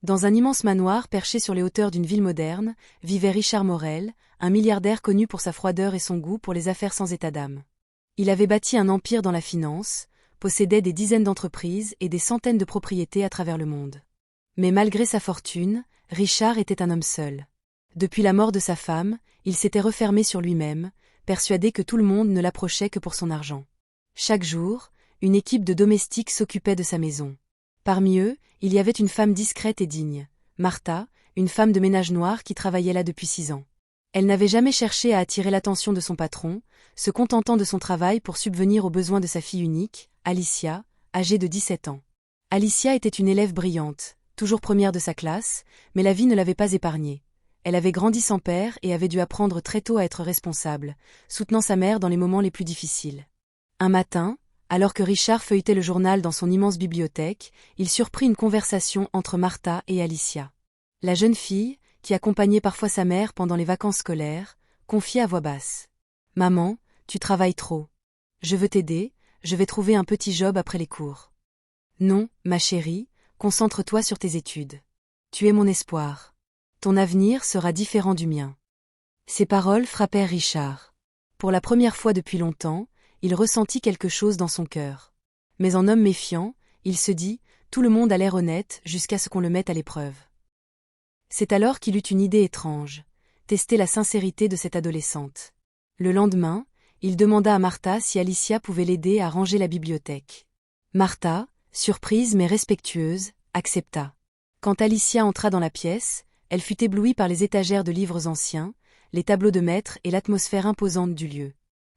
Dans un immense manoir perché sur les hauteurs d'une ville moderne, vivait Richard Morel, un milliardaire connu pour sa froideur et son goût pour les affaires sans état d'âme. Il avait bâti un empire dans la finance, possédait des dizaines d'entreprises et des centaines de propriétés à travers le monde. Mais malgré sa fortune, Richard était un homme seul. Depuis la mort de sa femme, il s'était refermé sur lui-même, persuadé que tout le monde ne l'approchait que pour son argent. Chaque jour, une équipe de domestiques s'occupait de sa maison. Parmi eux, il y avait une femme discrète et digne, Martha, une femme de ménage noir qui travaillait là depuis 6 ans. Elle n'avait jamais cherché à attirer l'attention de son patron, se contentant de son travail pour subvenir aux besoins de sa fille unique, Alicia, âgée de 17 ans. Alicia était une élève brillante, toujours première de sa classe, mais la vie ne l'avait pas épargnée. Elle avait grandi sans père et avait dû apprendre très tôt à être responsable, soutenant sa mère dans les moments les plus difficiles. Un matin, alors que Richard feuilletait le journal dans son immense bibliothèque, il surprit une conversation entre Martha et Alicia. La jeune fille, qui accompagnait parfois sa mère pendant les vacances scolaires, confiait à voix basse. « Maman, tu travailles trop. Je veux t'aider, je vais trouver un petit job après les cours. »« Non, ma chérie, concentre-toi sur tes études. Tu es mon espoir. Ton avenir sera différent du mien. » Ces paroles frappèrent Richard. Pour la première fois depuis longtemps, il ressentit quelque chose dans son cœur. Mais en homme méfiant, il se dit, tout le monde a l'air honnête jusqu'à ce qu'on le mette à l'épreuve. C'est alors qu'il eut une idée étrange, tester la sincérité de cette adolescente. Le lendemain, il demanda à Martha si Alicia pouvait l'aider à ranger la bibliothèque. Martha, surprise mais respectueuse, accepta. Quand Alicia entra dans la pièce, elle fut éblouie par les étagères de livres anciens, les tableaux de maître et l'atmosphère imposante du lieu.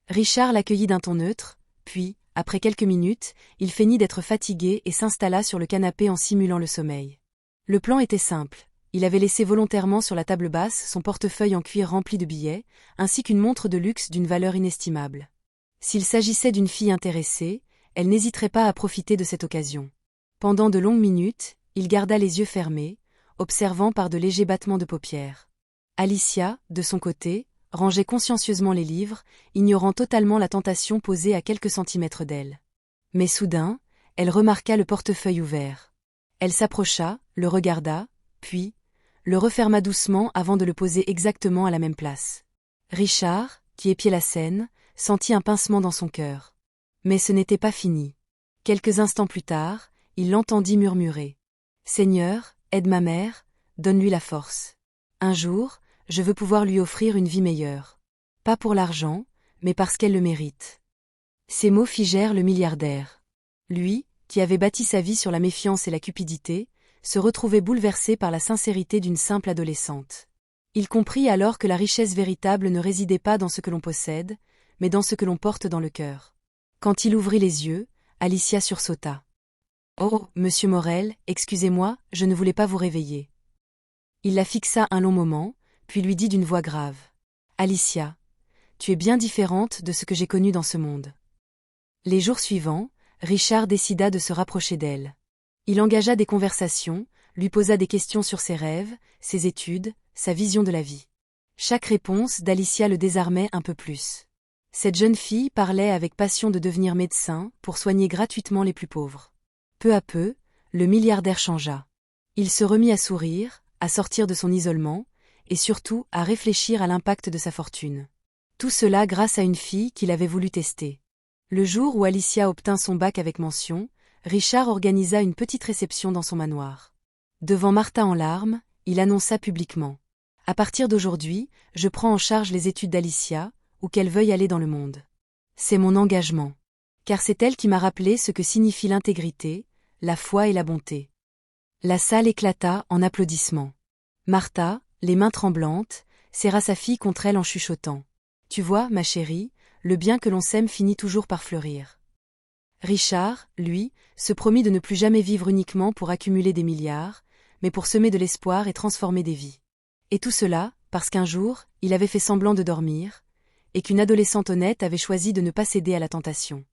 Richard l'accueillit d'un ton neutre, puis, après quelques minutes, il feignit d'être fatigué et s'installa sur le canapé en simulant le sommeil. Le plan était simple. Il avait laissé volontairement sur la table basse son portefeuille en cuir rempli de billets, ainsi qu'une montre de luxe d'une valeur inestimable. S'il s'agissait d'une fille intéressée, elle n'hésiterait pas à profiter de cette occasion. Pendant de longues minutes, il garda les yeux fermés, observant par de légers battements de paupières. Alicia, de son côté, rangeait consciencieusement les livres, ignorant totalement la tentation posée à quelques centimètres d'elle. Mais soudain, elle remarqua le portefeuille ouvert. Elle s'approcha, le regarda, puis le referma doucement avant de le poser exactement à la même place. Richard, qui épiait la scène, sentit un pincement dans son cœur. Mais ce n'était pas fini. Quelques instants plus tard, il l'entendit murmurer. « Seigneur, aide ma mère, donne-lui la force. Un jour, je veux pouvoir lui offrir une vie meilleure. Pas pour l'argent, mais parce qu'elle le mérite. » Ces mots figèrent le milliardaire. Lui, qui avait bâti sa vie sur la méfiance et la cupidité, se retrouvait bouleversé par la sincérité d'une simple adolescente. Il comprit alors que la richesse véritable ne résidait pas dans ce que l'on possède, mais dans ce que l'on porte dans le cœur. Quand il ouvrit les yeux, Alicia sursauta. « Oh, monsieur Morel, excusez-moi, je ne voulais pas vous réveiller. » Il la fixa un long moment, puis lui dit d'une voix grave. « Alicia, tu es bien différente de ce que j'ai connu dans ce monde. » Les jours suivants, Richard décida de se rapprocher d'elle. Il engagea des conversations, lui posa des questions sur ses rêves, ses études, sa vision de la vie. Chaque réponse d'Alicia le désarmait un peu plus. Cette jeune fille parlait avec passion de devenir médecin pour soigner gratuitement les plus pauvres. Peu à peu, le milliardaire changea. Il se remit à sourire, à sortir de son isolement, et surtout à réfléchir à l'impact de sa fortune. Tout cela grâce à une fille qu'il avait voulu tester. Le jour où Alicia obtint son bac avec mention, Richard organisa une petite réception dans son manoir. Devant Martha en larmes, il annonça publiquement. « À partir d'aujourd'hui, je prends en charge les études d'Alicia, où qu'elle veuille aller dans le monde. C'est mon engagement. Car c'est elle qui m'a rappelé ce que signifie l'intégrité, la foi et la bonté. » La salle éclata en applaudissements. Martha, les mains tremblantes, serra sa fille contre elle en chuchotant. « Tu vois, ma chérie, le bien que l'on sème finit toujours par fleurir. » Richard, lui, se promit de ne plus jamais vivre uniquement pour accumuler des milliards, mais pour semer de l'espoir et transformer des vies. Et tout cela, parce qu'un jour, il avait fait semblant de dormir, et qu'une adolescente honnête avait choisi de ne pas céder à la tentation.